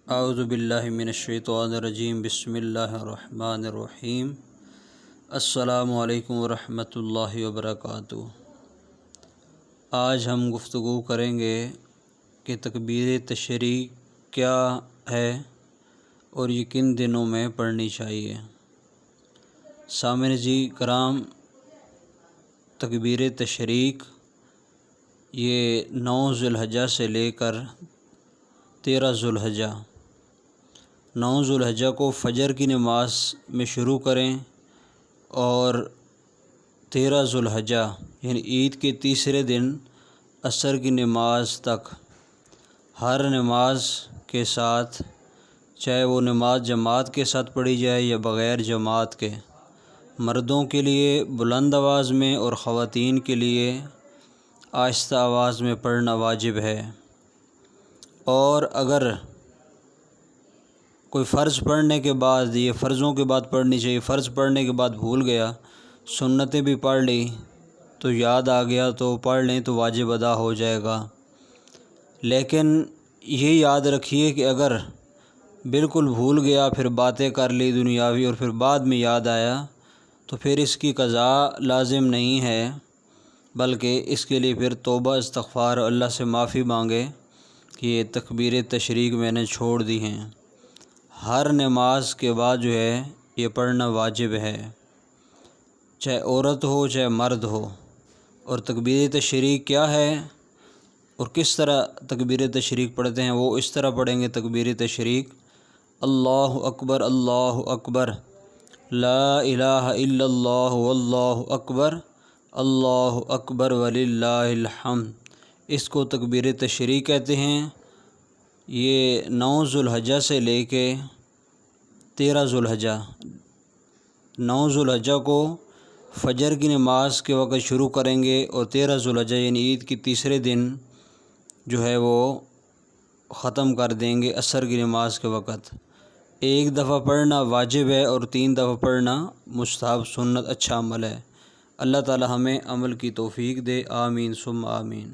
اعوذ باللہ من الشیطان الرجیم بسم اللہ الرحمن الرحیم السلام علیکم ورحمۃ اللہ وبرکاتہ۔ آج ہم گفتگو کریں گے کہ تکبیر تشریق کیا ہے اور یہ کن دنوں میں پڑھنی چاہیے۔ سامعین جی کرام، تکبیر تشریق یہ 9 ذی الحجہ سے لے کر 13 ذی الحجہ 9 ذی الحجہ کو فجر کی نماز میں شروع کریں اور 13 ذی الحجہ یعنی عید کے تیسرے دن عصر کی نماز تک ہر نماز کے ساتھ، چاہے وہ نماز جماعت کے ساتھ پڑھی جائے یا بغیر جماعت کے، مردوں کے لیے بلند آواز میں اور خواتین کے لیے آہستہ آواز میں پڑھنا واجب ہے۔ اور اگر کوئی فرض پڑھنے کے بعد، یہ فرضوں کے بعد پڑھنی چاہیے، فرض پڑھنے کے بعد بھول گیا، سنتیں بھی پڑھ لی تو یاد آ گیا تو پڑھ لیں تو واجب ادا ہو جائے گا۔ لیکن یہ یاد رکھیے کہ اگر بالکل بھول گیا، پھر باتیں کر لی دنیاوی اور پھر بعد میں یاد آیا تو پھر اس کی قضا لازم نہیں ہے، بلکہ اس کے لیے پھر توبہ استغفار اللہ سے معافی مانگے کہ یہ تکبیر تشریق میں نے چھوڑ دی ہیں۔ ہر نماز کے بعد جو ہے یہ پڑھنا واجب ہے، چاہے عورت ہو چاہے مرد ہو۔ اور تکبیر تشریق کیا ہے اور کس طرح تکبیر تشریق پڑھتے ہیں، وہ اس طرح پڑھیں گے تکبیر تشریق: اللہ اکبر لا الہ الا اللہ واللہ اکبر اللہ اکبر وللہ الحمد۔ اس کو تکبیر تشریق کہتے ہیں۔ یہ 9 ذی الحجہ سے لے کے 13 ذی الحجہ 9 ذی الحجہ کو فجر کی نماز کے وقت شروع کریں گے اور 13 ذی الحجہ یعنی عید کی تیسرے دن جو ہے وہ ختم کر دیں گے عصر کی نماز کے وقت۔ ایک دفعہ پڑھنا واجب ہے اور 3 دفعہ پڑھنا مستحب سنت اچھا عمل ہے۔ اللہ تعالی ہمیں عمل کی توفیق دے، آمین ثم آمین۔